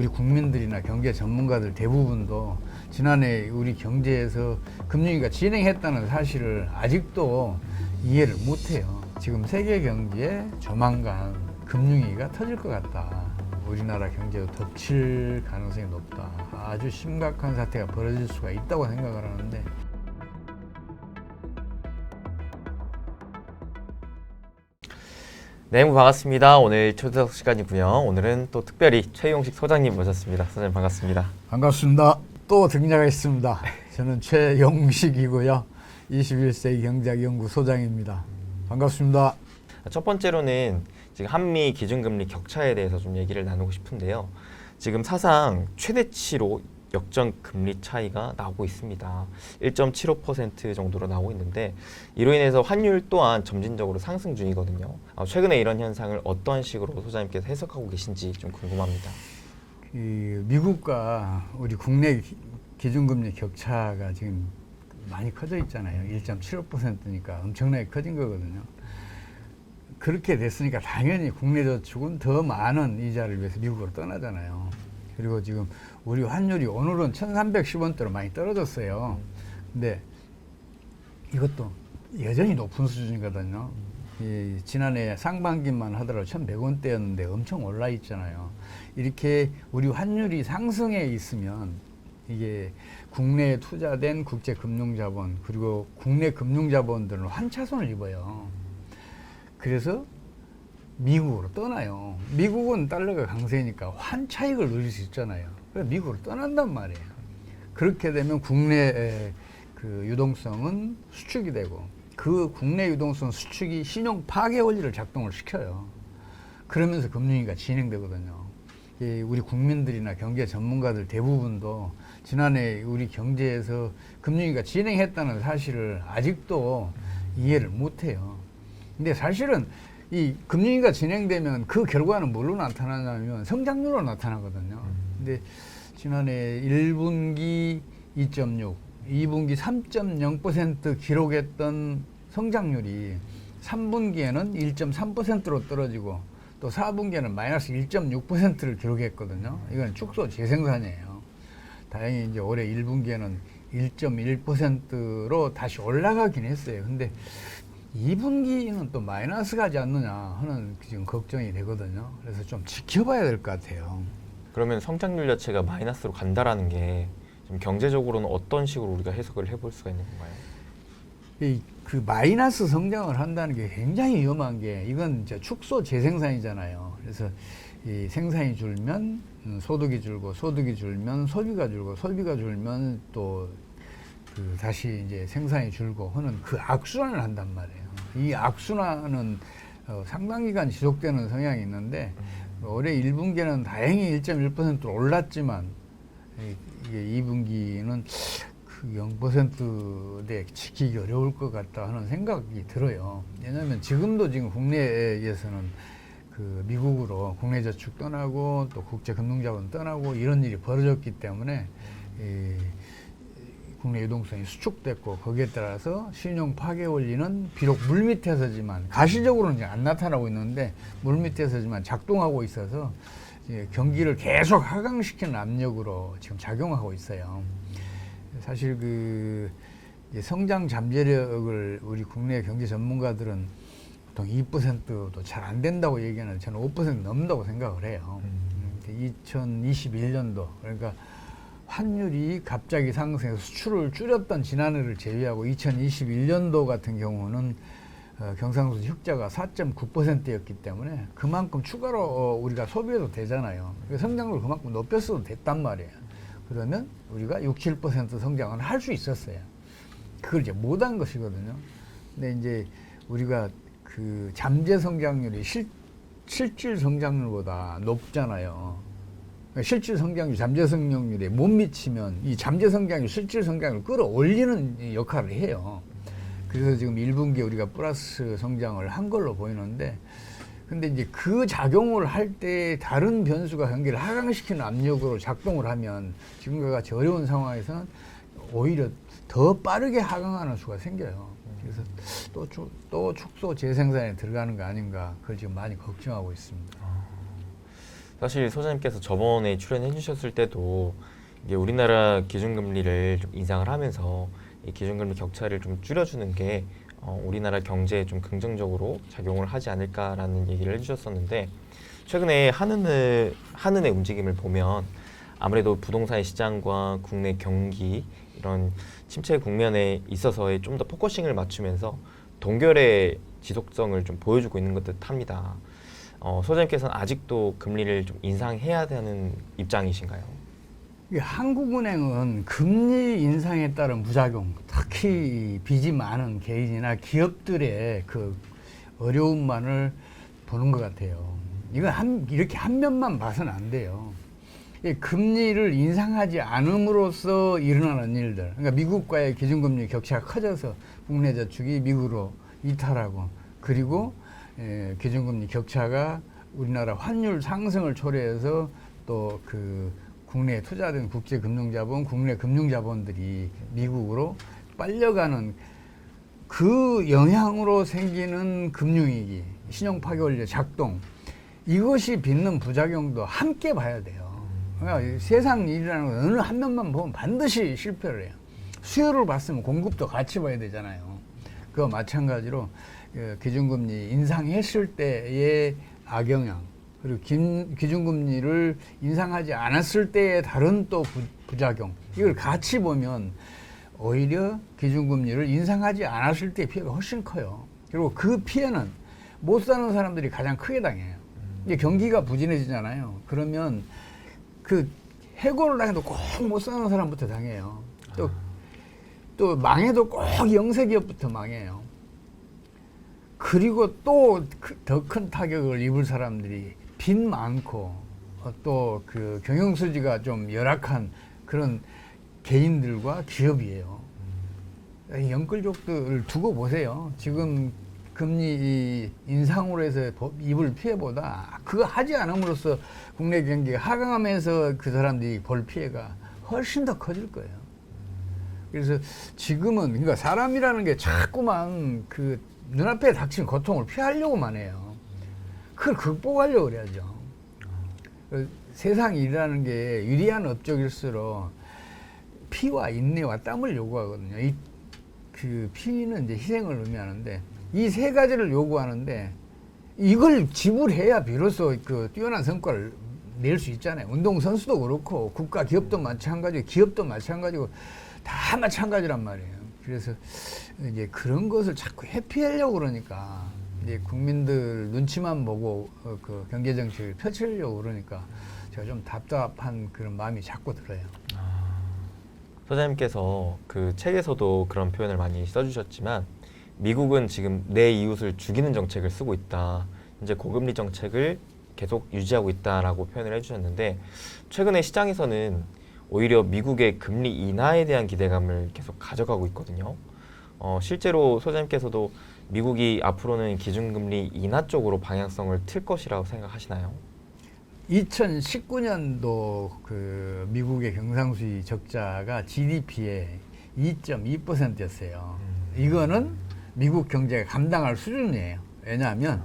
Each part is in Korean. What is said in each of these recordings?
국민들이나 경제 전문가들 대부분도 지난해 우리 경제에서 금융위기가 진행했다는 사실을 아직도 이해를 못해요. 지금 세계 경제에 조만간 금융위기가 터질 것 같다. 우리나라 경제도 덮칠 가능성이 높다. 아주 심각한 사태가 벌어질 수가 있다고 생각을 하는데, 네, 반갑습니다. 오늘 초대석 시간이고요. 오늘은 또 특별히 최용식 소장님 모셨습니다. 소장님 반갑습니다. 반갑습니다. 또 등장했습니다. 저는 최용식이고요. 21세기 경제연구 소장입니다. 반갑습니다. 첫 번째로는 지금 한미 기준금리 격차에 대해서 좀 얘기를 나누고 싶은데요. 지금 사상 최대치로 역전 금리 차이가 나오고 있습니다. 1.75% 정도로 나오고 있는데 이로 인해서 환율 또한 점진적으로 상승 중이거든요. 최근에 이런 현상을 어떤 식으로 소장님께서 해석하고 계신지 좀 궁금합니다. 미국과 우리 국내 기준금리 격차가 지금 많이 커져 있잖아요. 1.75%니까 엄청나게 커진 거거든요. 그렇게 됐으니까 당연히 국내 저축은 더 많은 이자를 위해서 미국으로 떠나잖아요. 그리고 지금 우리 환율이 오늘은 1310원대로 많이 떨어졌어요. 근데 이것도 여전히 높은 수준이거든요. 지난해 상반기만 하더라도 1100원대였는데 엄청 올라 있잖아요. 이렇게 우리 환율이 상승해 있으면 이게 국내에 투자된 국제금융자본 그리고 국내 금융자본들은 환차손을 입어요. 그래서 미국으로 떠나요. 미국은 달러가 강세니까 환차익을 누릴 수 있잖아요. 그래서 미국으로 떠난단 말이에요. 그렇게 되면 국내 그 유동성은 수축이 되고 그 국내 유동성 수축이 신용 파괴 원리를 작동을 시켜요. 그러면서 금융위기가 진행되거든요. 우리 국민들이나 경제 전문가들 대부분도 지난해 우리 경제에서 금융위기가 진행했다는 사실을 아직도 이해를 못해요. 근데 사실은 이 금융위기가 진행되면 그 결과는 뭘로 나타나냐면 성장률로 나타나거든요. 근데 지난해 1분기 2.6, 2분기 3.0% 기록했던 성장률이 3분기에는 1.3%로 떨어지고 또 4분기에는 마이너스 1.6%를 기록했거든요. 이건 축소 재생산이에요. 다행히 이제 올해 1분기에는 1.1%로 다시 올라가긴 했어요. 근데 2분기는 또 마이너스 가지 않느냐 하는 지금 걱정이 되거든요. 그래서 좀 지켜봐야 될 것 같아요. 그러면 성장률 자체가 마이너스로 간다라는 게 좀 경제적으로는 어떤 식으로 우리가 해석을 해볼 수가 있는 건가요? 그 마이너스 성장을 한다는 게 굉장히 위험한 게 이건 이제 축소 재생산이잖아요. 그래서 이 생산이 줄면 소득이 줄고 소득이 줄면 소비가 줄고 소비가 줄면 또 다시 이제 생산이 줄고 하는 그 악순환을 한단 말이에요. 이 악순환은 상당 기간 지속되는 성향이 있는데 올해 1분기에는 다행히 1.1%로 올랐지만 이게 2분기는 그 0%대 지키기 어려울 것 같다 하는 생각이 들어요. 왜냐하면 지금도 지금 국내에서는 그 미국으로 국내 저축 떠나고 또 국제 금융자본 떠나고 이런 일이 벌어졌기 때문에 국내 유동성이 수축됐고 거기에 따라서 신용 파괴 원리는 비록 물밑에서지만 가시적으로는 이제 안 나타나고 있는데 물밑에서지만 작동하고 있어서 경기를 계속 하강시키는 압력으로 지금 작용하고 있어요. 사실 그 성장 잠재력을 우리 국내 경제 전문가들은 보통 2%도 잘 안 된다고 얘기하는데 저는 5% 넘는다고 생각을 해요. 2021년도 그러니까 환율이 갑자기 상승해서 수출을 줄였던 지난해를 제외하고 2021년도 같은 경우는 경상수지 흑자가 4.9%였기 때문에 그만큼 추가로 우리가 소비해도 되잖아요. 성장률을 그만큼 높였어도 됐단 말이에요. 그러면 우리가 6, 7% 성장을 할 수 있었어요. 그걸 이제 못한 것이거든요. 근데 이제 우리가 그 잠재 성장률이 실질 성장률보다 높잖아요. 실질 성장률, 잠재 성장률에 못 미치면 이 잠재 성장률, 실질 성장률을 끌어올리는 역할을 해요. 그래서 지금 1분기에 우리가 플러스 성장을 한 걸로 보이는데, 근데 이제 그 작용을 할 때 다른 변수가 경기를 하강시키는 압력으로 작동을 하면 지금과 같이 어려운 상황에서는 오히려 더 빠르게 하강하는 수가 생겨요. 그래서 또 축소 재생산에 들어가는 거 아닌가, 그걸 지금 많이 걱정하고 있습니다. 사실 소장님께서 저번에 출연해 주셨을 때도 이게 우리나라 기준금리를 좀 인상을 하면서 이 기준금리 격차를 좀 줄여주는 게 우리나라 경제에 좀 긍정적으로 작용을 하지 않을까라는 얘기를 해주셨었는데 최근에 한은의 움직임을 보면 아무래도 부동산 시장과 국내 경기 이런 침체 국면에 있어서의 좀 더 포커싱을 맞추면서 동결의 지속성을 좀 보여주고 있는 것 듯합니다. 소장님께서는 아직도 금리를 좀 인상해야 되는 입장이신가요? 이게 한국은행은 금리 인상에 따른 부작용, 특히 빚이 많은 개인이나 기업들의 그 어려움만을 보는 것 같아요. 이건 이렇게 한 면만 봐서는 안 돼요. 이 금리를 인상하지 않음으로써 일어나는 일들, 그러니까 미국과의 기준금리 격차가 커져서 국내 저축이 미국으로 이탈하고, 그리고 기준금리 격차가 우리나라 환율 상승을 초래해서 또 그 국내에 투자된 국제금융자본, 국내 금융자본들이 미국으로 빨려가는 그 영향으로 생기는 금융위기, 신용파괴원리 작동, 이것이 빚는 부작용도 함께 봐야 돼요. 그러니까 세상 일이라는 건 어느 한 면만 보면 반드시 실패를 해요. 수요를 봤으면 공급도 같이 봐야 되잖아요. 그와 마찬가지로 기준금리 인상했을 때의 악영향, 그리고 기준금리를 인상하지 않았을 때의 다른 또 부작용, 이걸 같이 보면 오히려 기준금리를 인상하지 않았을 때의 피해가 훨씬 커요. 그리고 그 피해는 못 사는 사람들이 가장 크게 당해요. 이제 경기가 부진해지잖아요. 그러면 그 해고를 당해도 꼭 못 사는 사람부터 당해요. 또 망해도 꼭 영세기업부터 망해요. 그리고 또 더 큰 타격을 입을 사람들이 빚 많고 또 그 경영수지가 좀 열악한 그런 개인들과 기업이에요. 영끌족들을 두고 보세요. 지금 금리 인상으로 해서 입을 피해보다 그거 하지 않음으로써 국내 경기가 하강하면서 그 사람들이 볼 피해가 훨씬 더 커질 거예요. 그래서 지금은 그러니까 사람이라는 게 자꾸만 그 눈앞에 닥친 고통을 피하려고만 해요. 그걸 극복하려고 그래야죠. 세상 일이라는 게 유리한 업적일수록 피와 인내와 땀을 요구하거든요. 그 피는 이제 희생을 의미하는데 이 세 가지를 요구하는데 이걸 지불해야 비로소 그 뛰어난 성과를 낼 수 있잖아요. 운동선수도 그렇고 국가 기업도 마찬가지고 기업도 마찬가지고 다 마찬가지란 말이에요. 그래서 이제 그런 것을 자꾸 회피하려고 그러니까 이제 국민들 눈치만 보고 그 경제 정책을 펼치려고 그러니까 제가 좀 답답한 그런 마음이 자꾸 들어요. 소장님께서 그 책에서도 그런 표현을 많이 써주셨지만 미국은 지금 내 이웃을 죽이는 정책을 쓰고 있다. 이제 고금리 정책을 계속 유지하고 있다라고 표현을 해주셨는데 최근에 시장에서는 오히려 미국의 금리 인하에 대한 기대감을 계속 가져가고 있거든요. 실제로 소장님께서도 미국이 앞으로는 기준금리 인하 쪽으로 방향성을 틀 것이라고 생각하시나요? 2019년도 그 미국의 경상수지 적자가 GDP의 2.2%였어요. 이거는 미국 경제가 감당할 수준이에요. 왜냐하면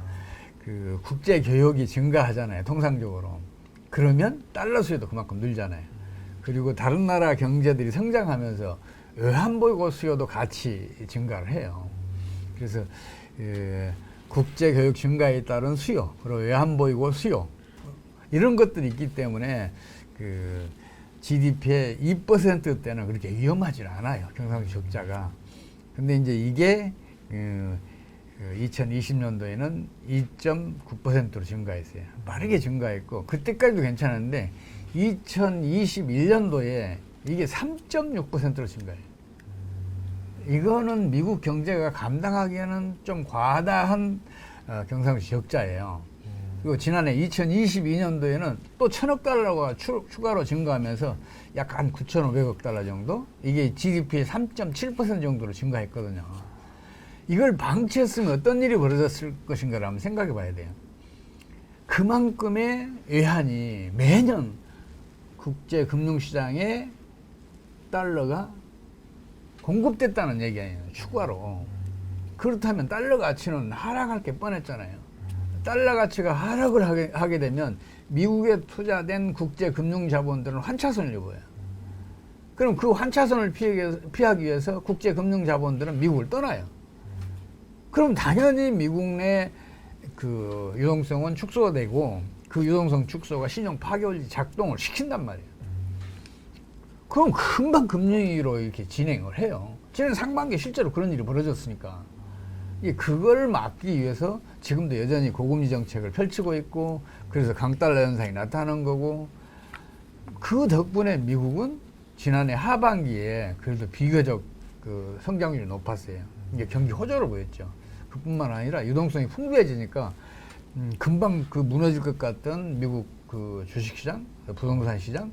그 국제 교역이 증가하잖아요. 통상적으로. 그러면 달러 수요도 그만큼 늘잖아요. 그리고 다른 나라 경제들이 성장하면서 외환보유 수요도 같이 증가를 해요. 그래서 국제 교역 증가에 따른 수요, 그리고 외환보유 수요 이런 것들이 있기 때문에 그 GDP의 2%대는 그렇게 위험하지 않아요. 경상수지 적자가. 근데 이제 이게 2020년도에는 2.9%로 증가했어요. 빠르게 증가했고 그때까지도 괜찮았는데 2021년도에 이게 3.6%로 증가해요. 이거는 미국 경제가 감당하기에는 좀 과다한 경상수지 적자예요. 그리고 지난해 2022년도에는 또 1,000억 달러가 추가로 증가하면서 약 한 9,500억 달러 정도? 이게 GDP의 3.7% 정도로 증가했거든요. 이걸 방치했으면 어떤 일이 벌어졌을 것인가를 한번 생각해 봐야 돼요. 그만큼의 외환이 매년 국제 금융시장에 달러가 공급됐다는 얘기 아니에요. 추가로. 그렇다면 달러 가치는 하락할 게 뻔했잖아요. 달러 가치가 하락을 하게 되면 미국에 투자된 국제 금융 자본들은 환차손을 입어요. 그럼 그 환차손을 피하기 위해서 국제 금융 자본들은 미국을 떠나요. 그럼 당연히 미국 내 그 유동성은 축소되고 그 유동성 축소가 신용 파괴원리 작동을 시킨단 말이에요. 그럼 금방 금융위기로 이렇게 진행을 해요. 지난 상반기에 실제로 그런 일이 벌어졌으니까. 그걸 막기 위해서 지금도 여전히 고금리 정책을 펼치고 있고, 그래서 강달러 현상이 나타나는 거고, 그 덕분에 미국은 지난해 하반기에 그래도 비교적 그 성장률이 높았어요. 이게 경기 호조를 보였죠. 그뿐만 아니라 유동성이 풍부해지니까 금방 그 무너질 것 같던 미국 그 주식시장, 부동산 시장,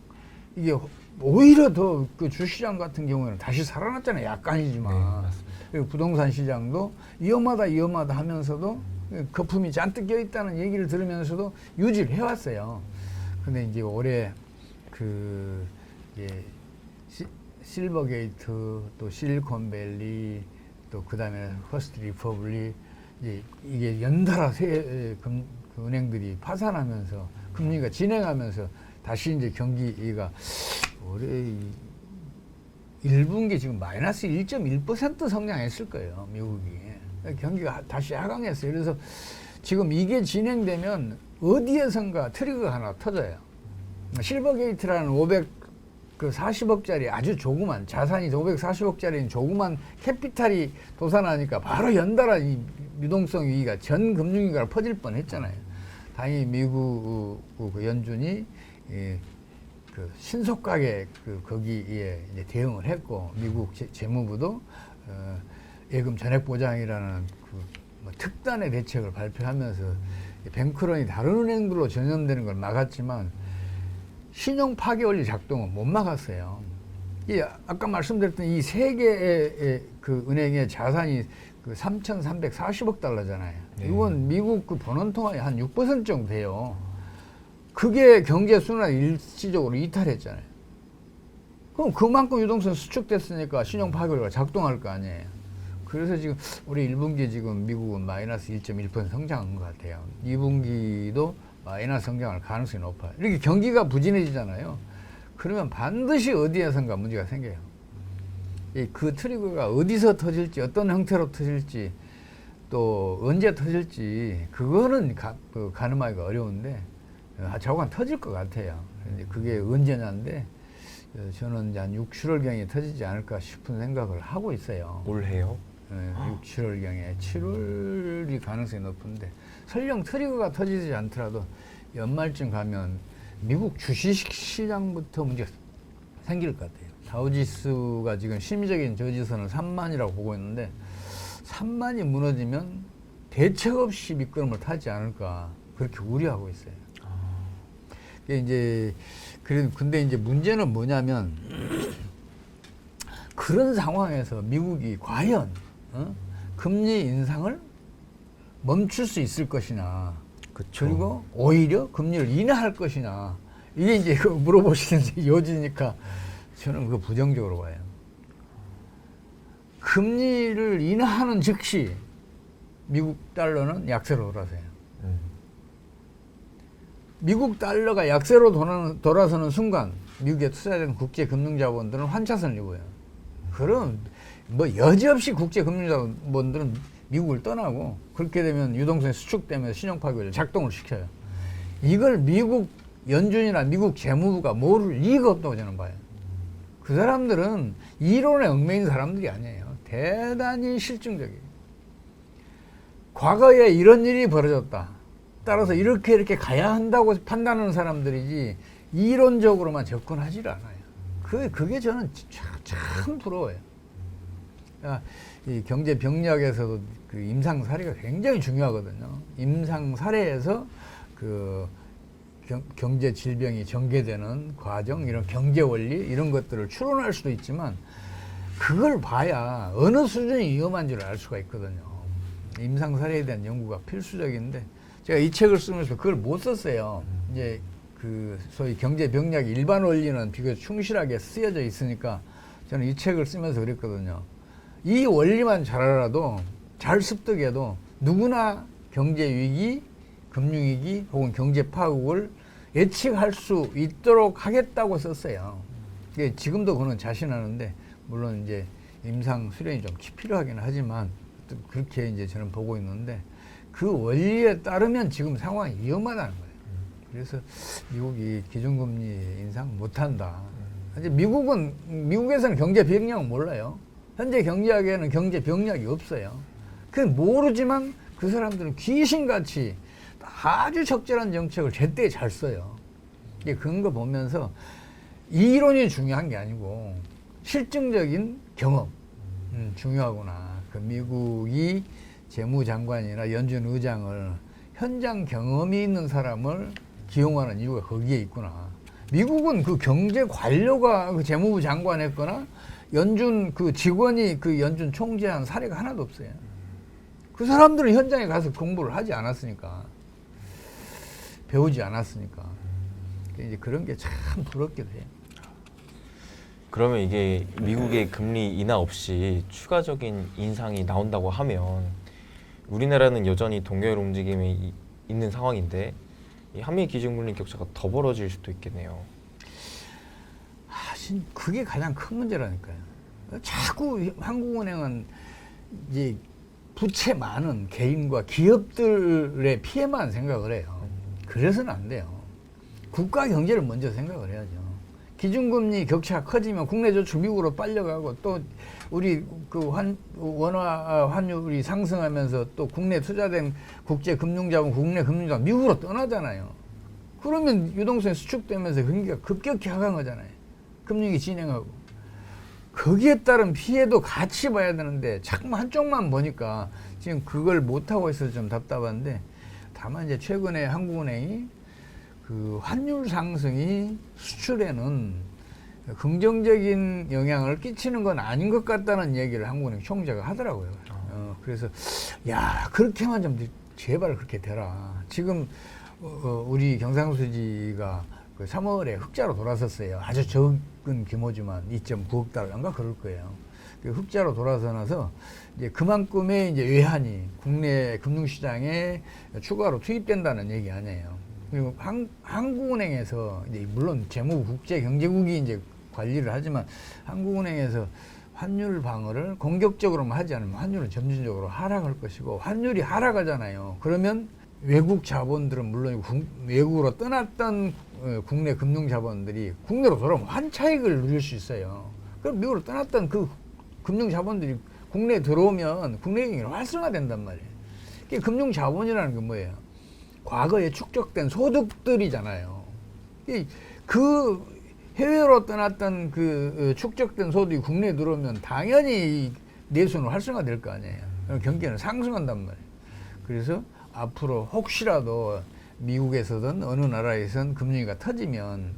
이게 오히려 더 그 주시장 같은 경우에는 다시 살아났잖아요. 약간이지만. 네, 그리고 부동산 시장도 위험하다 하면서도 거품이 잔뜩 껴있다는 얘기를 들으면서도 유지를 해왔어요. 근데 이제 올해 그 실버게이트, 또 실리콘밸리, 또 그다음에 퍼스트 리퍼블릭, 이게 연달아 그 은행들이 파산하면서 금리가 진행하면서 다시 이제 경기가 올해 1분기 지금 마이너스 1.1% 성장했을 거예요, 미국이. 경기가 다시 하강했어요. 그래서 지금 이게 진행되면 어디에선가 트리거가 하나 터져요. 실버게이트라는 540억짜리 아주 조그만, 자산이 540억짜리인 조그만 캐피탈이 도산하니까 바로 연달아 이 유동성 위기가 전 금융위기가 퍼질 뻔 했잖아요. 다행히 미국 그 연준이 그 신속하게 거기에 이제 대응을 했고, 미국 재무부도 예금 전액 보장이라는 뭐 특단의 대책을 발표하면서 뱅크런이 다른 은행들로 전염되는 걸 막았지만 신용 파괴 원리 작동은 못 막았어요. 아까 말씀드렸던 이 세 개의 그 은행의 자산이 그 3,340억 달러잖아요. 네. 이건 미국 그 본원통화의 한 6% 정도 돼요. 그게 경제 순환 일시적으로 이탈했잖아요. 그럼 그만큼 유동성 수축됐으니까 신용 파괴가 작동할 거 아니에요. 그래서 지금 우리 1분기 지금 미국은 마이너스 1.1% 성장한 것 같아요. 2분기도 마이너스 성장할 가능성이 높아요. 이렇게 경기가 부진해지잖아요. 그러면 반드시 어디에선가 문제가 생겨요. 그 트리거가 어디서 터질지, 어떤 형태로 터질지, 또 언제 터질지, 그거는 가늠하기가 어려운데 조금 터질 것 같아요. 그게 언제냐인데 저는 이제 한 6, 7월경에 터지지 않을까 싶은 생각을 하고 있어요. 올해요? 네, 6, 7월경에 7월이 가능성이 높은데, 설령 트리거가 터지지 않더라도 연말쯤 가면 미국 주식시장부터 문제가 생길 것 같아요. 다우지수가 지금 심리적인 저지선을 3만이라고 보고 있는데 3만이 무너지면 대책 없이 밑거름을 타지 않을까, 그렇게 우려하고 있어요. 근데 이제 문제는 뭐냐면 그런 상황에서 미국이 과연 금리 인상을 멈출 수 있을 것이냐, 그쵸. 그리고 오히려 금리를 인하할 것이냐, 이게 이제 물어보시는 요지니까 저는 그거 부정적으로 봐요. 금리를 인하하는 즉시 미국 달러는 약세로 돌아서요. 미국 달러가 약세로 돌아서는 순간 미국에 투자된 국제 금융자본들은 환차선을 입어요. 그럼 뭐 여지없이 국제 금융자본들은 미국을 떠나고, 그렇게 되면 유동성이 수축되면서 신용파괴를 작동을 시켜요. 이걸 미국 연준이나 미국 재무부가 모를 리가 없다고 저는 봐요. 그 사람들은 이론에 얽매인 사람들이 아니에요. 대단히 실증적이에요. 과거에 이런 일이 벌어졌다, 따라서 이렇게 가야 한다고 판단하는 사람들이지 이론적으로만 접근하지 않아요. 그게 저는 참 부러워요. 이 경제 병력에서도 그 임상 사례가 굉장히 중요하거든요. 임상 사례에서 그 경제 질병이 전개되는 과정, 이런 경제 원리, 이런 것들을 추론할 수도 있지만 그걸 봐야 어느 수준이 위험한지를 알 수가 있거든요. 임상 사례에 대한 연구가 필수적인데 제가 이 책을 쓰면서 그걸 못 썼어요. 이제 그 소위 경제 병력이 일반 원리는 비교적 충실하게 쓰여져 있으니까 저는 이 책을 쓰면서 그랬거든요. 이 원리만 잘 알아도, 잘 습득해도 누구나 경제 위기, 금융위기 혹은 경제 파국을 예측할 수 있도록 하겠다고 썼어요. 지금도 그는 자신하는데 물론 이제 임상 수련이 좀 필요하긴 하지만 또 그렇게 이제 저는 보고 있는데 그 원리에 따르면 지금 상황이 위험하다는 거예요. 그래서 미국이 기준금리 인상 못한다. 이제 미국에서는 경제 병력은 몰라요. 현재 경제학에는 경제 병력이 없어요. 그 모르지만 그 사람들은 귀신같이 아주 적절한 정책을 제때 잘 써요. 이게 그런 거 보면서 이론이 중요한 게 아니고 실증적인 경험 중요하구나. 그 미국이 재무장관이나 연준 의장을 현장 경험이 있는 사람을 기용하는 이유가 거기에 있구나. 미국은 그 경제 관료가 그 재무부 장관 했거나 연준 그 직원이 그 연준 총재한 사례가 하나도 없어요. 그 사람들은 현장에 가서 공부를 하지 않았으니까, 배우지 않았으니까. 이제 그런 게 참 부럽기도 해요. 그러면 이게 미국의 금리 인하 없이 추가적인 인상이 나온다고 하면 우리나라는 여전히 동결 움직임이 있는 상황인데 이 한미 기준금리 격차가 더 벌어질 수도 있겠네요. 그게 가장 큰 문제라니까요. 자꾸 한국은행은 이제 부채 많은 개인과 기업들의 피해만 생각을 해요. 그래서는 안 돼요. 국가 경제를 먼저 생각을 해야죠. 기준금리 격차가 커지면 국내 저축 미국으로 빨려가고 또 우리 그 원화 환율이 상승하면서 또 국내 투자된 국제 금융자본, 국내 금융자본 미국으로 떠나잖아요. 그러면 유동성이 수축되면서 경기가 급격히 하강하잖아요. 금융이 진행하고. 거기에 따른 피해도 같이 봐야 되는데 자꾸 한쪽만 보니까 지금 그걸 못하고 있어서 좀 답답한데, 다만 이제 최근에 한국은행이 그 환율 상승이 수출에는 긍정적인 영향을 끼치는 건 아닌 것 같다는 얘기를 한국은행 총재가 하더라고요. 그래서 야, 그렇게만 좀 제발 그렇게 되라. 지금 우리 경상수지가 그 3월에 흑자로 돌아섰어요. 아주 적은 규모지만 2.9억 달러인가 그럴 거예요. 그 흑자로 돌아서 나서 이제 그만큼의 이제 외환이 국내 금융시장에 추가로 투입된다는 얘기 아니에요. 그리고 한국은행에서 이제 물론 재무 국제경제국이 이제 관리를 하지만 한국은행에서 환율 방어를 공격적으로만 하지 않으면 환율은 점진적으로 하락할 것이고, 환율이 하락하잖아요. 그러면 외국 자본들은 물론 외국으로 떠났던 국내 금융 자본들이 국내로 돌아오면 환차익을 누릴 수 있어요. 그럼 미국으로 떠났던 그 금융 자본들이 국내에 들어오면 국내 경기가 활성화된단 말이에요. 금융 자본이라는 게 뭐예요? 과거에 축적된 소득들이잖아요. 그 해외로 떠났던 그 축적된 소득이 국내에 들어오면 당연히 내수는 활성화될 거 아니에요. 경기는 상승한단 말이에요. 그래서 앞으로 혹시라도 미국에서든 어느 나라에선 금융위기가 터지면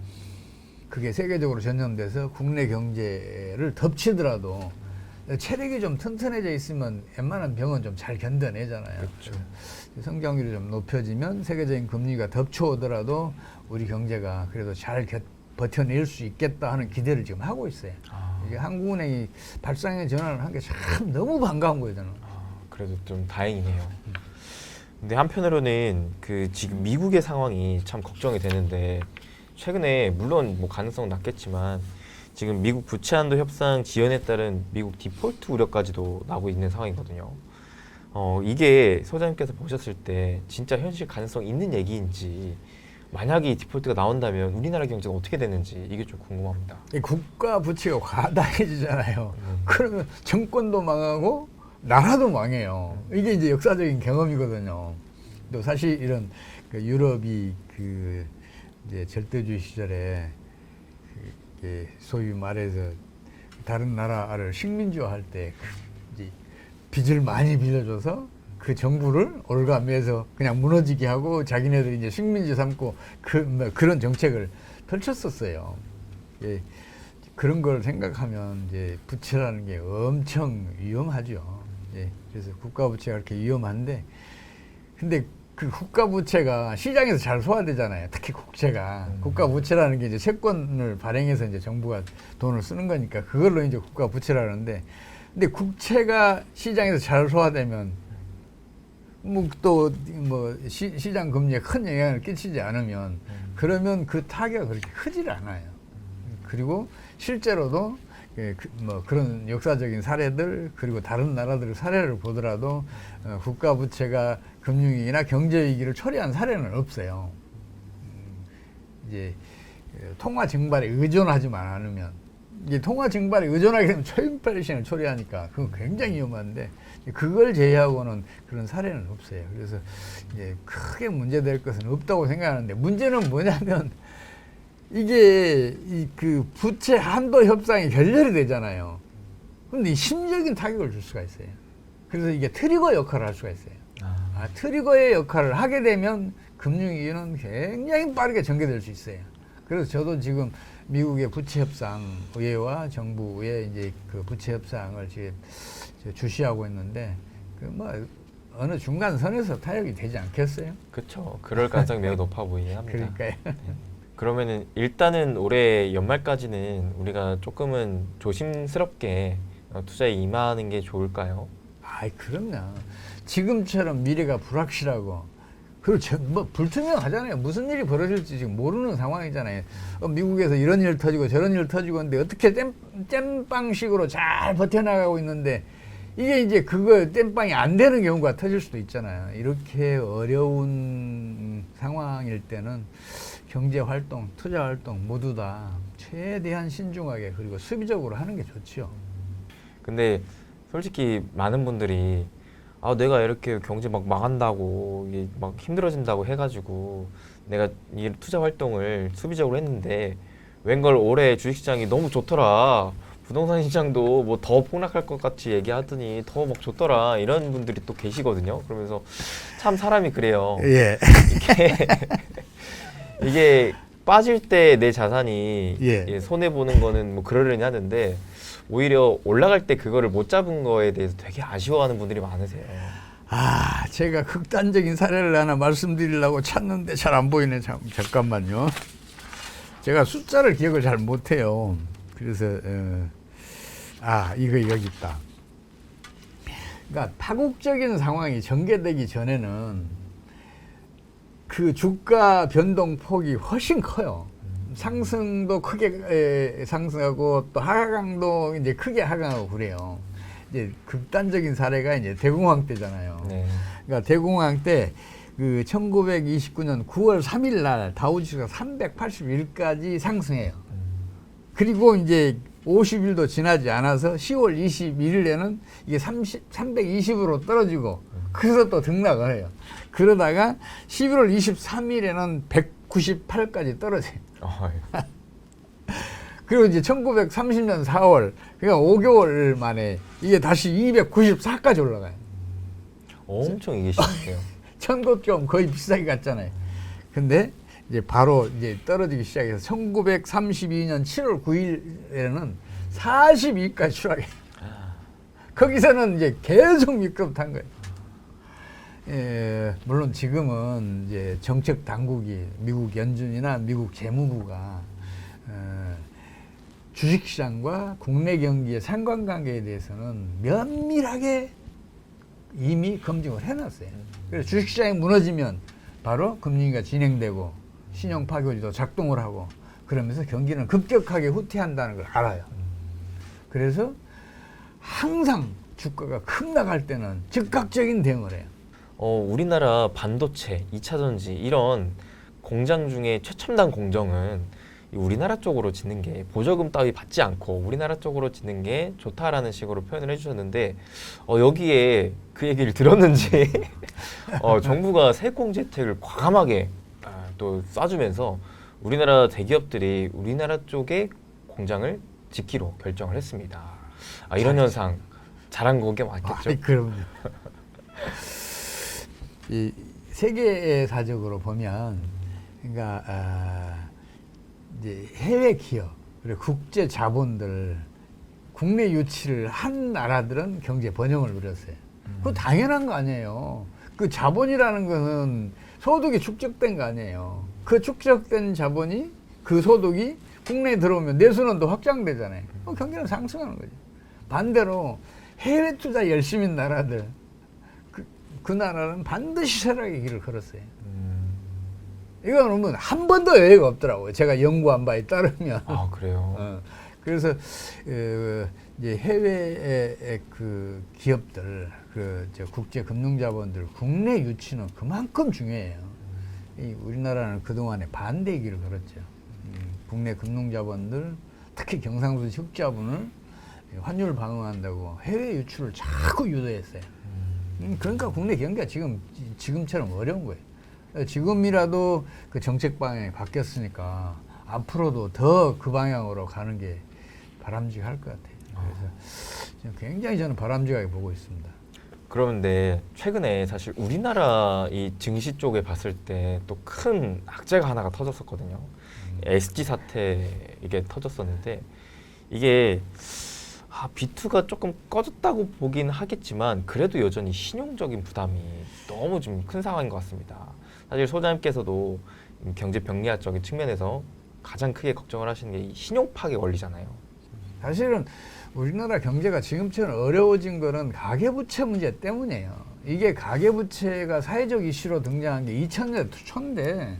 그게 세계적으로 전염돼서 국내 경제를 덮치더라도 체력이 좀 튼튼해져 있으면 웬만한 병은 좀 잘 견뎌내잖아요. 그렇죠. 성장률이 좀 높여지면 세계적인 금리가 덮쳐오더라도 우리 경제가 그래도 잘 버텨낼 수 있겠다 하는 기대를 지금 하고 있어요. 이게 한국은행이 발상의 전환을 한 게 참 너무 반가운 거예요, 저는. 그래도 좀 다행이네요. 근데 한편으로는 그 지금 미국의 상황이 참 걱정이 되는데, 최근에 물론 뭐 가능성은 낮겠지만 지금 미국 부채 한도 협상 지연에 따른 미국 디폴트 우려까지도 나오고 있는 상황이거든요. 이게 소장님께서 보셨을 때 진짜 현실 가능성 있는 얘기인지, 만약에 이 디폴트가 나온다면 우리나라 경제가 어떻게 되는지 이게 좀 궁금합니다. 국가 부채가 과다해지잖아요. 그러면 정권도 망하고 나라도 망해요. 이게 이제 역사적인 경험이거든요. 또 사실 이런 그 유럽이 그 이제 절대주의 시절에 그 소위 말해서 다른 나라를 식민지화할 때 이제 빚을 많이 빌려줘서 그 정부를 올가매서 그냥 무너지게 하고 자기네들이 이제 식민지 삼고 그런 정책을 펼쳤었어요. 예, 그런 걸 생각하면 이제 부채라는 게 엄청 위험하죠. 예, 그래서 국가 부채가 그렇게 위험한데, 근데 그 국가 부채가 시장에서 잘 소화되잖아요. 특히 국채가 국가 부채라는 게 이제 채권을 발행해서 이제 정부가 돈을 쓰는 거니까 그걸로 이제 국가 부채라는데, 근데 국채가 시장에서 잘 소화되면 뭐또뭐 시장 금리에 큰 영향을 끼치지 않으면 그러면 그 타격이 그렇게 크질 않아요. 그리고 실제로도 뭐 그런 역사적인 사례들 그리고 다른 나라들 사례를 보더라도 국가 부채가 금융위기나 경제 위기를 초래한 사례는 없어요. 이제 통화 증발에 의존하지만 않으면 이게 통화 증발에 의존하게 되면 초인플레이션을 초래하니까 그건 굉장히 위험한데 그걸 제외하고는 그런 사례는 없어요. 그래서 이제 크게 문제될 것은 없다고 생각하는데 문제는 뭐냐면 이게 그 부채 한도 협상이 결렬이 되잖아요. 근데 이 심리적인 타격을 줄 수가 있어요. 그래서 이게 트리거 역할을 할 수가 있어요. 트리거의 역할을 하게 되면 금융위기는 굉장히 빠르게 전개될 수 있어요. 그래서 저도 지금 미국의 부채협상 의회와 정부의 이제 그 부채협상을 지금 주시하고 있는데 그 뭐 어느 중간선에서 타협이 되지 않겠어요? 그렇죠. 그럴 가능성이 매우 높아 보이긴 합니다. 그러니까요. 그러면은 일단은 올해 연말까지는 우리가 조금은 조심스럽게 투자에 임하는 게 좋을까요? 아이 그럼요. 지금처럼 미래가 불확실하고 그리고 뭐 불투명하잖아요. 무슨 일이 벌어질지 지금 모르는 상황이잖아요. 미국에서 이런 일 터지고 저런 일 터지고 있는데 어떻게 땜빵식으로 잘 버텨나가고 있는데 이게 이제 그거 땜빵이 안 되는 경우가 터질 수도 있잖아요. 이렇게 어려운 상황일 때는 경제 활동, 투자 활동 모두 다 최대한 신중하게 그리고 수비적으로 하는 게 좋죠. 근데 솔직히 많은 분들이 내가 이렇게 경제 막 망한다고 이게 막 힘들어진다고 해가지고 내가 이 투자 활동을 수비적으로 했는데 웬걸 올해 주식시장이 너무 좋더라. 부동산 시장도 뭐 더 폭락할 것 같이 얘기하더니 더 막 좋더라. 이런 분들이 또 계시거든요. 그러면서 참 사람이 그래요. 예. 이게 빠질 때 내 자산이 예. 손해 보는 거는 뭐 그러려니 하는데 오히려 올라갈 때 그거를 못 잡은 거에 대해서 되게 아쉬워하는 분들이 많으세요. 제가 극단적인 사례를 하나 말씀드리려고 찾는데 잘 안 보이네. 잠깐만요. 제가 숫자를 기억을 잘 못해요. 그래서 이거 여기 있다. 그러니까 파국적인 상황이 전개되기 전에는 그 주가 변동 폭이 훨씬 커요. 상승도 크게 상승하고 또 하강도 이제 크게 하강하고 그래요. 이제 극단적인 사례가 이제 대공황 때잖아요. 네. 그러니까 대공황 때 그 1929년 9월 3일 날 다우지수가 381까지 상승해요. 그리고 이제 50일도 지나지 않아서 10월 21일에는 이게 320으로 떨어지고 그래서 또 등락을 해요. 그러다가 11월 23일에는 198까지 떨어져요. 그리고 이제 1930년 4월, 그러니까 5개월 만에 이게 다시 294까지 올라가요. 엄청 이게 심해요. 천고점 거의 비싸게 갔잖아요. 근데 이제 바로 이제 떨어지기 시작해서 1932년 7월 9일에는 42까지 추락해요. 거기서는 이제 계속 미끄럼탄 거예요. 물론 지금은 이제 정책 당국이 미국 연준이나 미국 재무부가 주식시장과 국내 경기의 상관관계에 대해서는 면밀하게 이미 검증을 해놨어요. 그래서 주식시장이 무너지면 바로 금리가 진행되고 신용 파고지도 작동을 하고 그러면서 경기는 급격하게 후퇴한다는 걸 알아요. 그래서 항상 주가가 급락할 때는 즉각적인 대응을 해요. 우리나라 반도체, 2차 전지 이런 공장 중에 최첨단 공정은 우리나라 쪽으로 짓는 게 보조금 따위 받지 않고 우리나라 쪽으로 짓는 게 좋다라는 식으로 표현을 해주셨는데 여기에 그 얘기를 들었는지 정부가 세공제택을 과감하게 또 쏴주면서 우리나라 대기업들이 우리나라 쪽에 공장을 짓기로 결정을 했습니다. 이런 현상 잘한 거게 맞겠죠? 그럼요. 이 세계사적으로 보면 그러니까 이제 해외 기업 그리고 국제 자본들 국내 유치를 한 나라들은 경제 번영을 누렸어요. 그거 당연한 거 아니에요. 그 자본이라는 것은 소득이 축적된 거 아니에요. 그 축적된 자본이 그 소득이 국내에 들어오면 내수는 또 확장되잖아요. 경제는 상승하는 거죠. 반대로 해외 투자 열심인 나라들 그 나라는 반드시 쇠락의 길을 걸었어요. 이거는 한 번도 여유가 없더라고요. 제가 연구한 바에 따르면. 아, 그래요? 그래서 이제 해외의 그 기업들, 저 국제 금융자본들 국내 유치는 그만큼 중요해요. 우리나라는 그동안에 반대의 길을 걸었죠. 국내 금융자본들, 특히 경상수지 흑자본을 환율 방어한다고 해외 유출을 자꾸 유도했어요. 그러니까 국내 경기가 지금처럼 어려운 거예요. 지금이라도 그 정책 방향이 바뀌었으니까 앞으로도 더 그 방향으로 가는 게 바람직할 것 같아요. 그래서 굉장히 저는 바람직하게 보고 있습니다. 그런데 최근에 사실 우리나라 이 증시 쪽에 봤을 때 또 큰 악재가 하나가 터졌었거든요. SG 사태 이게 터졌었는데 이게 B2가 조금 꺼졌다고 보긴 하겠지만 그래도 여전히 신용적인 부담이 너무 좀 큰 상황인 것 같습니다. 사실 소장님께서도 경제 병리학적인 측면에서 가장 크게 걱정을 하시는 게 이 신용 파괴 원리잖아요. 사실은 우리나라 경제가 지금처럼 어려워진 거는 가계부채 문제 때문이에요. 이게 가계부채가 사회적 이슈로 등장한 게 2000년대 초인데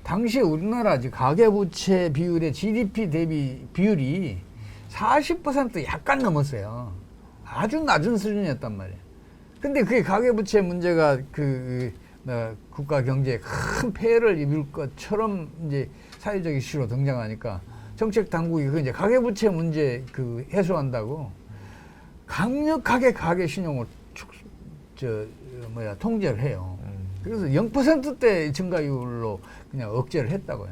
당시 우리나라 가계부채 비율의 GDP 대비 비율이 40% 약간 넘었어요. 아주 낮은 수준이었단 말이에요. 근데 그게 가계부채 문제가 국가 경제에 큰 폐해를 입을 것처럼 이제 사회적 이슈로 등장하니까 정책 당국이 그 이제 가계부채 문제 해소한다고 강력하게 가계 신용을 통제를 해요. 그래서 0%대 증가율로 그냥 억제를 했다고요.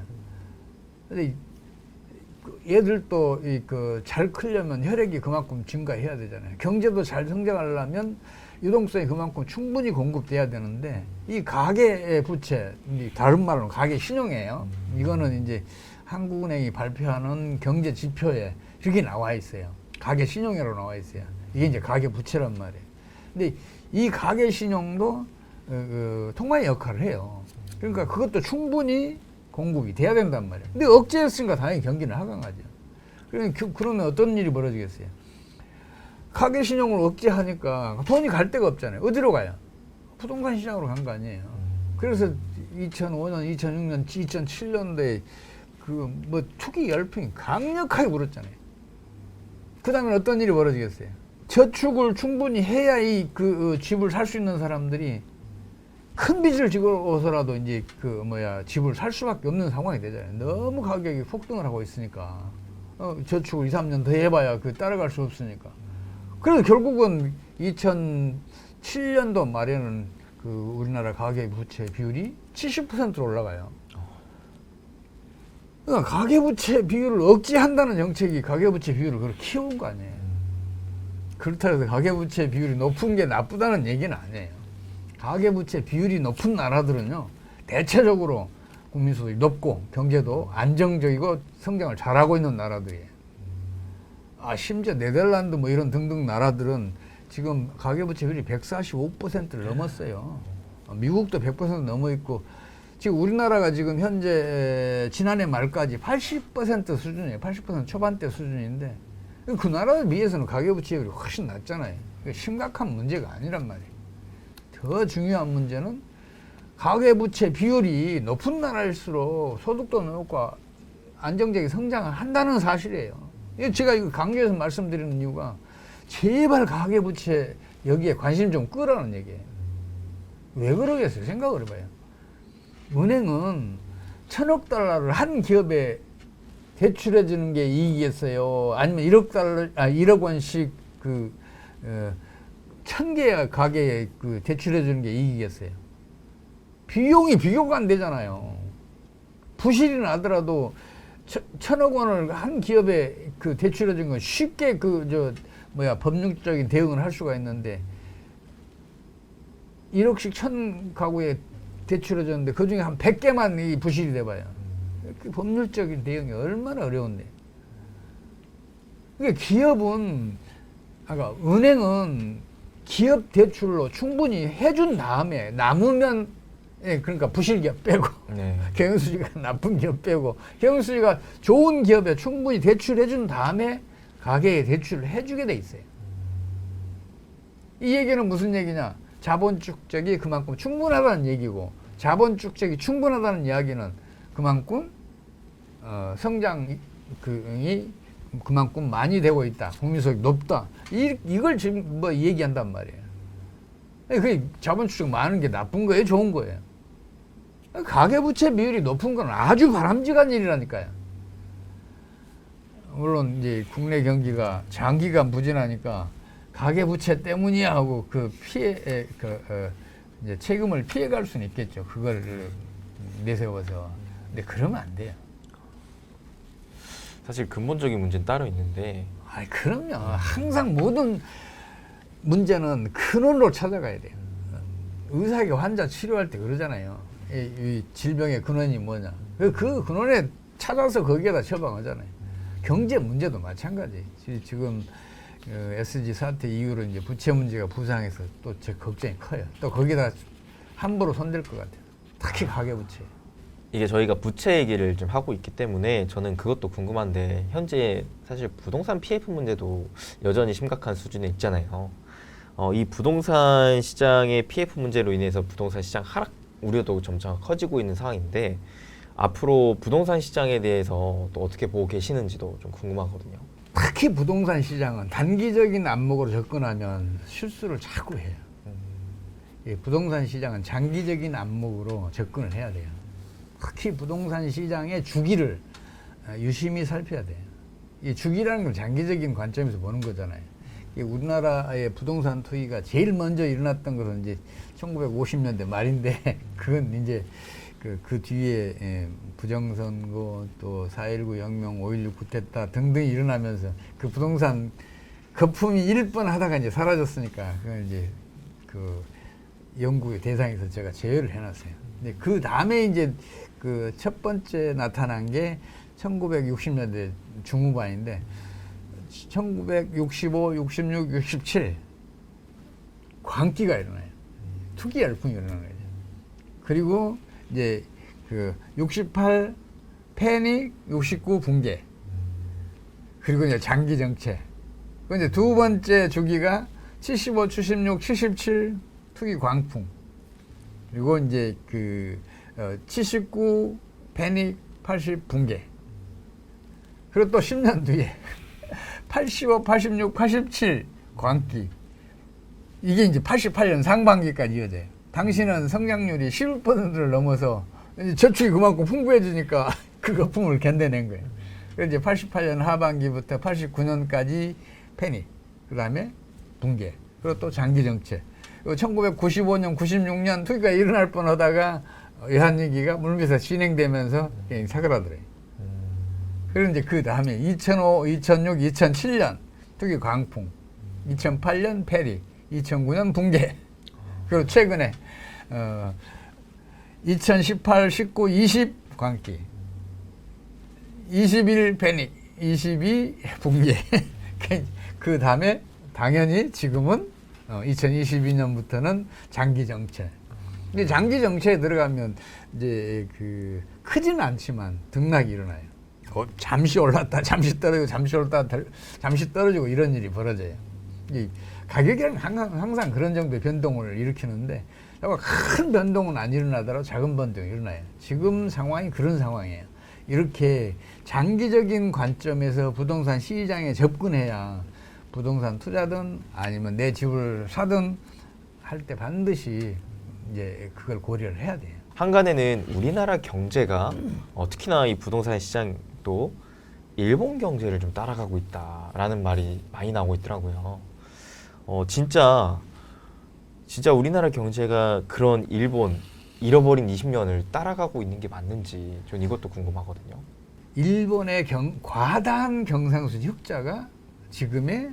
근데 얘들도 잘 크려면 혈액이 그만큼 증가해야 되잖아요. 경제도 잘 성장하려면 유동성이 그만큼 충분히 공급돼야 되는데 이 가계 부채, 다른 말로는 가계 신용이에요. 이거는 이제 한국은행이 발표하는 경제 지표에 이렇게 나와 있어요. 가계 신용이라고 나와 있어요. 이게 이제 가계 부채란 말이에요. 근데 이 가계 신용도 통화의 역할을 해요. 그러니까 그것도 충분히 공급이 돼야 된단 말이에요. 근데 억제했으니까 당연히 경기는 하강하죠. 그러면 어떤 일이 벌어지겠어요? 가계 신용을 억제하니까 돈이 갈 데가 없잖아요. 어디로 가요? 부동산 시장으로 간 거 아니에요. 그래서 2005년, 2006년, 2007년도에 투기 열풍이 강력하게 불었잖아요. 그 다음에 어떤 일이 벌어지겠어요? 저축을 충분히 해야 집을 살 수 있는 사람들이 큰 빚을 지고서라도 이제 집을 살 수밖에 없는 상황이 되잖아요. 너무 가격이 폭등을 하고 있으니까. 저축을 2, 3년 더 해봐야 따라갈 수 없으니까. 그래서 결국은 2007년도 말에는 우리나라 가계부채 비율이 70%로 올라가요. 그러니까 가계부채 비율을 억제한다는 정책이 가계부채 비율을 그렇게 키운 거 아니에요. 그렇다고 해서 가계부채 비율이 높은 게 나쁘다는 얘기는 아니에요. 가계부채 비율이 높은 나라들은요, 대체적으로 국민소득이 높고 경제도 안정적이고 성장을 잘하고 있는 나라들이에요. 심지어 네덜란드 이런 등등 나라들은 지금 가계부채 비율이 145%를 넘었어요. 미국도 100% 넘어 있고, 지금 우리나라가 지금 현재 지난해 말까지 80% 수준이에요. 80% 초반대 수준인데 그 나라에 비해서는 가계부채 비율이 훨씬 낮잖아요. 심각한 문제가 아니란 말이에요. 더 중요한 문제는 가계부채 비율이 높은 나라일수록 소득도 높고 안정적인 성장을 한다는 사실이에요. 제가 이거 강조해서 말씀드리는 이유가 제발 가계부채 여기에 관심 좀 끄라는 얘기예요. 왜 그러겠어요? 생각을 해봐요. 은행은 1000억 달러를 한 기업에 대출해 주는 게 이익이겠어요? 아니면 1억 원씩 1000개 가게에 대출해 주는 게 이익이겠어요? 비용이 비교가 안 되잖아요. 부실이 나더라도 1000억 원을 한 기업에 대출해 준 건 쉽게 법률적인 대응을 할 수가 있는데 1억씩 1000 가구에 대출해 줬는데 그 중에 한 100개만 이 부실이 돼봐요. 그 법률적인 대응이 얼마나 어려운데. 그러니까 은행은 기업 대출로 충분히 해준 다음에 남으면, 그러니까 부실 기업 빼고, 네. 경영수지가 나쁜 기업 빼고, 경영수지가 좋은 기업에 충분히 대출해준 다음에 가계에 대출을 해주게 돼 있어요. 이 얘기는 무슨 얘기냐? 자본 축적이 그만큼 충분하다는 얘기고, 자본 축적이 충분하다는 이야기는 그만큼 성장이 그만큼 많이 되고 있다. 국민소득이 높다. 이걸 지금 뭐 얘기한단 말이에요. 그 자본 축적 많은 게 나쁜 거예요, 좋은 거예요? 가계부채 비율이 높은 건 아주 바람직한 일이라니까요. 물론 이제 국내 경기가 장기간 부진하니까 가계부채 때문이야 하고 그 피해 이제 책임을 피해갈 수는 있겠죠. 그걸 내세워서. 근데 그러면 안 돼요. 사실 근본적인 문제는 따로 있는데. 아, 그럼요. 항상 모든 문제는 근원으로 찾아가야 돼요. 의사에게 환자 치료할 때 그러잖아요. 이 질병의 근원이 뭐냐. 그 근원에 찾아서 거기에다 처방하잖아요. 경제 문제도 마찬가지. 지금 SG 사태 이후로 이제 부채 문제가 부상해서 또 제 걱정이 커요. 또 거기다 함부로 손댈 것 같아요. 특히 가계부채. 이게 저희가 부채 얘기를 좀 하고 있기 때문에 저는 그것도 궁금한데, 현재 사실 부동산 PF 문제도 여전히 심각한 수준에 있잖아요. 이 부동산 시장의 PF 문제로 인해서 부동산 시장 하락 우려도 점차 커지고 있는 상황인데, 앞으로 부동산 시장에 대해서 또 어떻게 보고 계시는지도 좀 궁금하거든요. 특히 부동산 시장은 단기적인 안목으로 접근하면 실수를 자꾸 해요. 이 부동산 시장은 장기적인 안목으로 접근을 해야 돼요. 특히 부동산 시장의 주기를 유심히 살펴야 돼요. 이 주기라는 건 장기적인 관점에서 보는 거잖아요. 우리나라의 부동산 투기가 제일 먼저 일어났던 것은 이제 1950년대 말인데, 그건 이제 그 뒤에 부정선거, 또 4.19 혁명, 5.16 쿠데타 등등이 일어나면서 그 부동산 거품이 일 번 하다가 이제 사라졌으니까, 그건 이제 그 연구의 대상에서 제가 제외를 해놨어요. 근데 그 다음에 이제 그 첫 번째 나타난 게 1960년대 중후반인데, 1965, 66, 67 광기가 일어나요. 투기 열풍이 일어나는 거죠. 그리고 이제 그 68 패닉, 69 붕괴, 그리고 이제 장기 정체. 그 이제 두 번째 주기가 75, 76, 77 투기 광풍. 그리고 이제 그 79 패닉, 80 붕괴. 그리고 또 10년 뒤에 85, 86, 87 광기. 이게 이제 88년 상반기까지 이어져요. 당시는 성장률이 11%를 넘어서 이제 저축이 그만큼 풍부해지니까 그 거품을 견뎌낸 거예요. 그래서 이제 88년 하반기부터 89년까지 패닉, 그 다음에 붕괴, 그리고 또 장기 정체. 그리고 1995년, 96년 투기가 일어날 뻔하다가 외환위기가 물밑에서 진행되면서 사그라들어요. 그리고 이제 그 다음에 2005, 2006, 2007년 투기 광풍, 2008년 패닉, 2009년 붕괴, 그리고 최근에 2018, 19, 20 광기, 21 패닉, 22 붕괴. 그 다음에 당연히 지금은 2022년부터는 장기 정체. 근데 장기 정체에 들어가면 이제 그 크지는 않지만 등락이 일어나요. 잠시 올랐다, 잠시 떨어지고, 잠시 올랐다, 잠시 떨어지고 이런 일이 벌어져요. 이 가격이란 항상 그런 정도의 변동을 일으키는데, 큰 변동은 안 일어나더라도 작은 변동이 일어나요. 지금 상황이 그런 상황이에요. 이렇게 장기적인 관점에서 부동산 시장에 접근해야 부동산 투자든 아니면 내 집을 사든 할 때 반드시 이제 그걸 고려를 해야 돼요. 한간에는 우리나라 경제가 특히나 이 부동산 시장도 일본 경제를 좀 따라가고 있다라는 말이 많이 나오고 있더라고요. 진짜 우리나라 경제가 그런 일본 잃어버린 20년을 따라가고 있는 게 맞는지 전 이것도 궁금하거든요. 일본의 과다한 경상수지 흑자가 지금의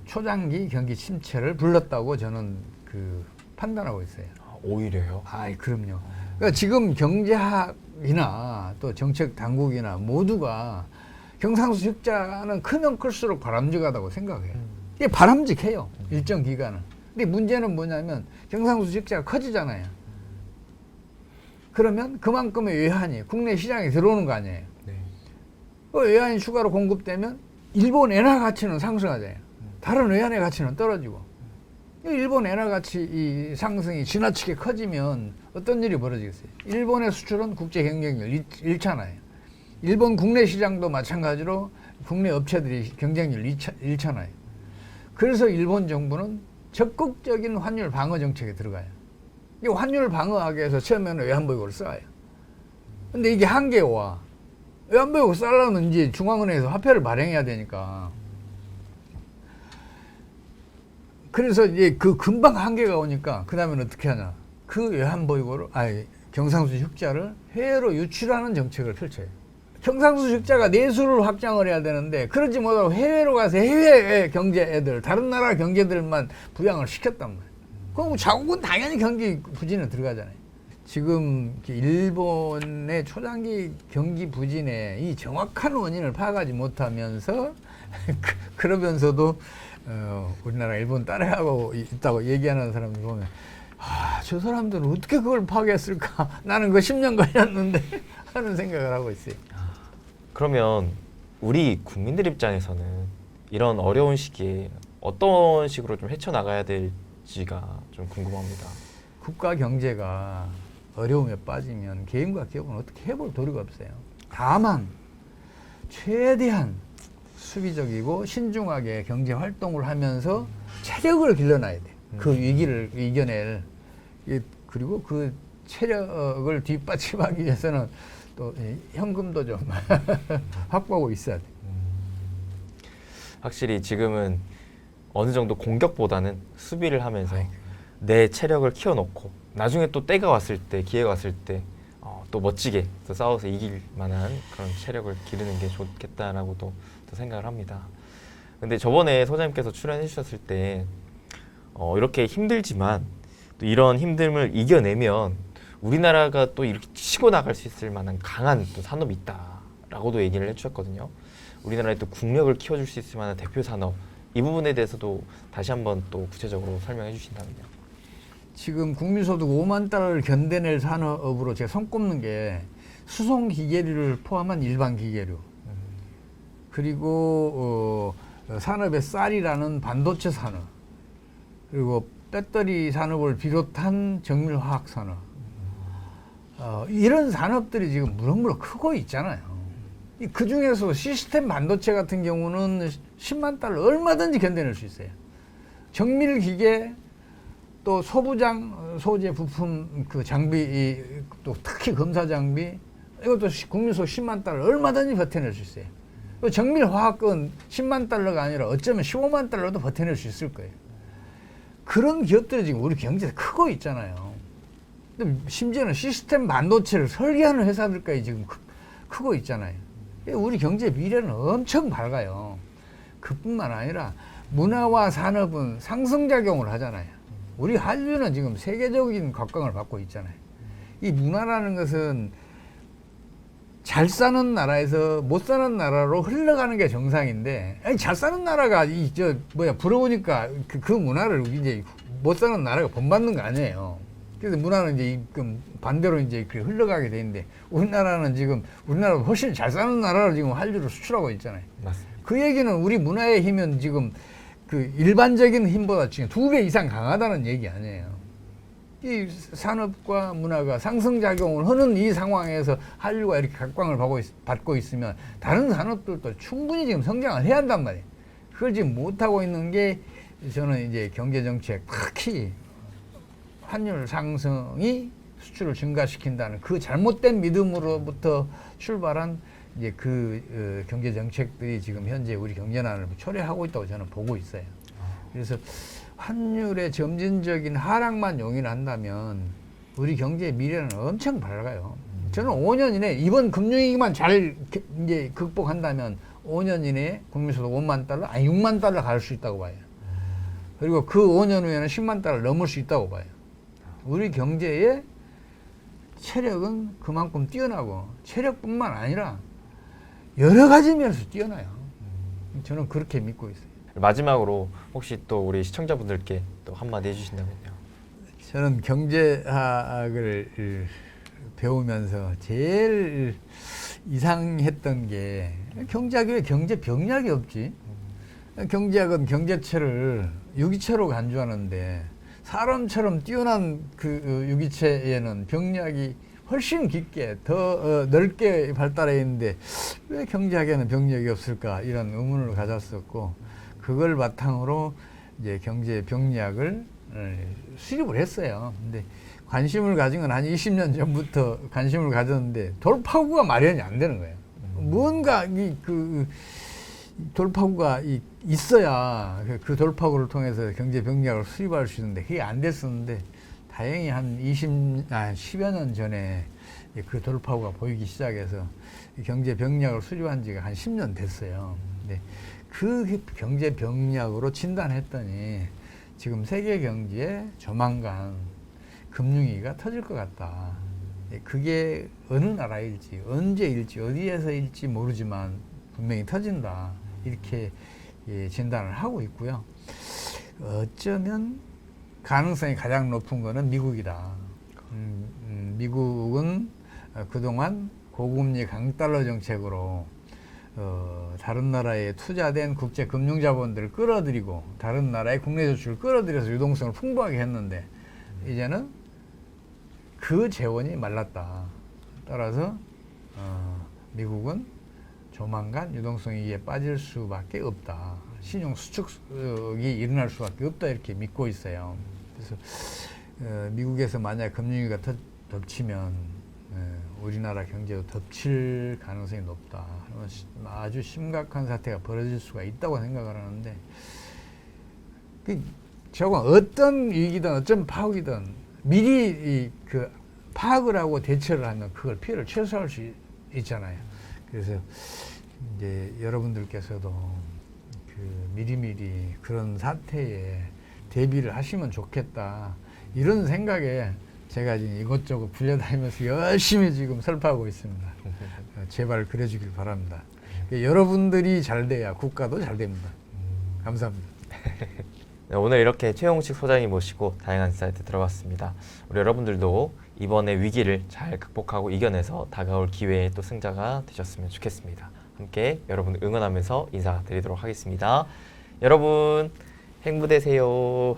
초장기 경기 침체를 불렀다고 저는 판단하고 있어요. 오히려요? 그럼요. 그러니까 지금 경제학이나 또 정책 당국이나 모두가 경상수지 흑자는 크면 클수록 바람직하다고 생각해요. 이게 바람직해요. 일정 기간은. 근데 문제는 뭐냐면 경상수지 흑자가 커지잖아요. 그러면 그만큼의 외환이 국내 시장에 들어오는 거 아니에요. 네. 그 외환이 추가로 공급되면 일본 엔화 가치는 상승하잖아요. 다른 외환의 가치는 떨어지고. 일본 엔화 가치 이 상승이 지나치게 커지면 어떤 일이 벌어지겠어요? 일본의 수출은 국제 경쟁률 잃잖아요. 일본 국내 시장도 마찬가지로 국내 업체들이 경쟁률 잃잖아요. 그래서 일본 정부는 적극적인 환율 방어 정책에 들어가요. 이 환율 방어하기 위해서 처음에는 외환보유고를 써요. 근데 이게 한계에 와. 외환보유고 쓰려면 이제 중앙은행에서 화폐를 발행해야 되니까. 그래서 이제 그 금방 한계가 오니까 그 다음에는 어떻게 하냐. 그 외환보유고를, 경상수지 흑자를 해외로 유출하는 정책을 펼쳐요. 경상수지 흑자가 내수를 확장을 해야 되는데 그러지 못하고 해외로 가서 해외 경제 애들, 다른 나라 경제들만 부양을 시켰단 말이에요. 그럼 자국은 당연히 경기 부진에 들어가잖아요. 지금 일본의 초장기 경기 부진의 이 정확한 원인을 파악하지 못하면서 그러면서도 우리나라 일본 따라하고 있다고 얘기하는 사람들 보면 저 사람들은 어떻게 그걸 파악했을까? 나는 그 10년 걸렸는데 하는 생각을 하고 있어요. 그러면 우리 국민들 입장에서는 이런 어려운 시기에 어떤 식으로 좀 헤쳐나가야 될지가 좀 궁금합니다. 국가 경제가 어려움에 빠지면 개인과 기업은 어떻게 해볼 도리가 없어요. 다만 최대한 수비적이고 신중하게 경제 활동을 하면서 체력을 길러놔야 돼. 그 위기를 이겨낼. 그리고 그 체력을 뒷받침하기 위해서는 또 현금도 좀 확보하고 있어야 돼. 확실히 지금은 어느 정도 공격보다는 수비를 하면서 내 체력을 키워놓고 나중에 또 때가 왔을 때, 기회가 왔을 때 또 멋지게 또 싸워서 이길 만한 그런 체력을 기르는 게 좋겠다라고 또 생각을 합니다. 근데 저번에 소장님께서 출연해 주셨을 때 이렇게 힘들지만 또 이런 힘듦을 이겨내면 우리나라가 또 이렇게 치고 나갈 수 있을 만한 강한 또 산업이 있다라고도 얘기를 해주셨거든요. 우리나라의 또 국력을 키워줄 수 있을 만한 대표 산업, 이 부분에 대해서도 다시 한번 또 구체적으로 설명해 주신다면요. 지금 국민소득 5만 달러를 견뎌낼 산업으로 제가 손꼽는 게 수송기계류를 포함한 일반 기계류, 그리고 산업의 쌀이라는 반도체 산업, 그리고 배터리 산업을 비롯한 정밀화학 산업, 이런 산업들이 지금 무럭무럭 크고 있잖아요. 그 중에서 시스템 반도체 같은 경우는 10만 달러 얼마든지 견뎌낼 수 있어요. 정밀기계, 또 소부장, 소재, 부품, 그 장비, 또 특히 검사 장비, 이것도 국민소득 10만 달러 얼마든지 버텨낼 수 있어요. 정밀화학은 10만 달러가 아니라 어쩌면 15만 달러도 버텨낼 수 있을 거예요. 그런 기업들이 지금 우리 경제에 크고 있잖아요. 심지어는 시스템 반도체를 설계하는 회사들까지 지금 크고 있잖아요. 우리 경제 미래는 엄청 밝아요. 그뿐만 아니라 문화와 산업은 상승작용을 하잖아요. 우리 한류는 지금 세계적인 각광을 받고 있잖아요. 이 문화라는 것은 잘 사는 나라에서 못 사는 나라로 흘러가는 게 정상인데, 잘 사는 나라가 부러우니까 그 문화를 이제 못 사는 나라가 본받는 거 아니에요. 그래서 문화는 이제 반대로 이제 흘러가게 되는데, 우리나라보다 훨씬 잘 사는 나라로 지금 한류를 수출하고 있잖아요. 맞습니다. 그 얘기는 우리 문화의 힘은 지금 그 일반적인 힘보다 지금 2배 이상 강하다는 얘기 아니에요. 이 산업과 문화가 상승작용을 하는 이 상황에서 한류가 이렇게 각광을 받고 있으면 다른 산업들도 충분히 지금 성장을 해야 한단 말이에요. 그걸 지금 못하고 있는 게 저는 이제 경제정책, 특히 환율 상승이 수출을 증가시킨다는 그 잘못된 믿음으로부터 출발한 이제 경제 정책들이 지금 현재 우리 경제난을 초래하고 있다고 저는 보고 있어요. 그래서 환율의 점진적인 하락만 용인한다면 우리 경제의 미래는 엄청 밝아요. 저는 5년 이내 이번 금융위기만 잘 이제 극복한다면 5년 이내에 국민소득 5만 달러, 6만 달러 갈 수 있다고 봐요. 그리고 그 5년 후에는 10만 달러 넘을 수 있다고 봐요. 우리 경제의 체력은 그만큼 뛰어나고 체력뿐만 아니라 여러 가지 면에서 뛰어나요. 저는 그렇게 믿고 있어요. 마지막으로 혹시 또 우리 시청자분들께 또 한마디 해주신다면요. 저는 경제학을 배우면서 제일 이상했던 게 경제학에 경제 병약이 없지. 경제학은 경제체를 유기체로 간주하는데 사람처럼 뛰어난 그 유기체에는 병리학이 훨씬 깊게 더 넓게 발달해 있는데 왜 경제학에는 병리학이 없을까 이런 의문을 가졌었고 그걸 바탕으로 이제 경제 병리학을 수립을 했어요. 근데 관심을 가진 건 한 20년 전부터 관심을 가졌는데 돌파구가 마련이 안 되는 거예요. 뭔가 그 돌파구가 있어야 그 돌파구를 통해서 경제 병리학을 수립할 수 있는데 그게 안 됐었는데 다행히 한 10여 년 전에 그 돌파구가 보이기 시작해서 경제 병리학을 수립한 지가 한 10년 됐어요. 근데 그 경제 병리학으로 진단했더니 지금 세계 경제에 조만간 금융위기가 터질 것 같다. 그게 어느 나라일지 언제일지 어디에서일지 모르지만 분명히 터진다. 이렇게 진단을 하고 있고요. 어쩌면 가능성이 가장 높은 거는 미국이다. 미국은 그동안 고금리 강달러 정책으로 다른 나라에 투자된 국제 금융자본들을 끌어들이고 다른 나라의 국내 저축을 끌어들여서 유동성을 풍부하게 했는데 이제는 그 재원이 말랐다. 따라서 미국은 조만간 유동성 위기에 빠질 수밖에 없다. 신용 수축이 일어날 수밖에 없다 이렇게 믿고 있어요. 그래서 미국에서 만약 금융위기가 덮치면 우리나라 경제도 덮칠 가능성이 높다. 아주 심각한 사태가 벌어질 수가 있다고 생각을 하는데 저건 어떤 위기든 어떤 파국이든 미리 그 파악을 하고 대처를 하면 그걸 피해를 최소화할 수 있잖아요. 그래서 이제 여러분들께서도 그 미리미리 그런 사태에 대비를 하시면 좋겠다. 이런 생각에 제가 지금 이것저것 불려다니면서 열심히 지금 설파하고 있습니다. 제발 그래주길 바랍니다. 여러분들이 잘 돼야 국가도 잘 됩니다. 감사합니다. 네, 오늘 이렇게 최용식 소장님 모시고 다양한 사이트 들어봤습니다. 우리 여러분들도 이번에 위기를 잘 극복하고 이겨내서 다가올 기회의 또 승자가 되셨으면 좋겠습니다. 함께 여러분 응원하면서 인사드리도록 하겠습니다. 여러분 행복되세요.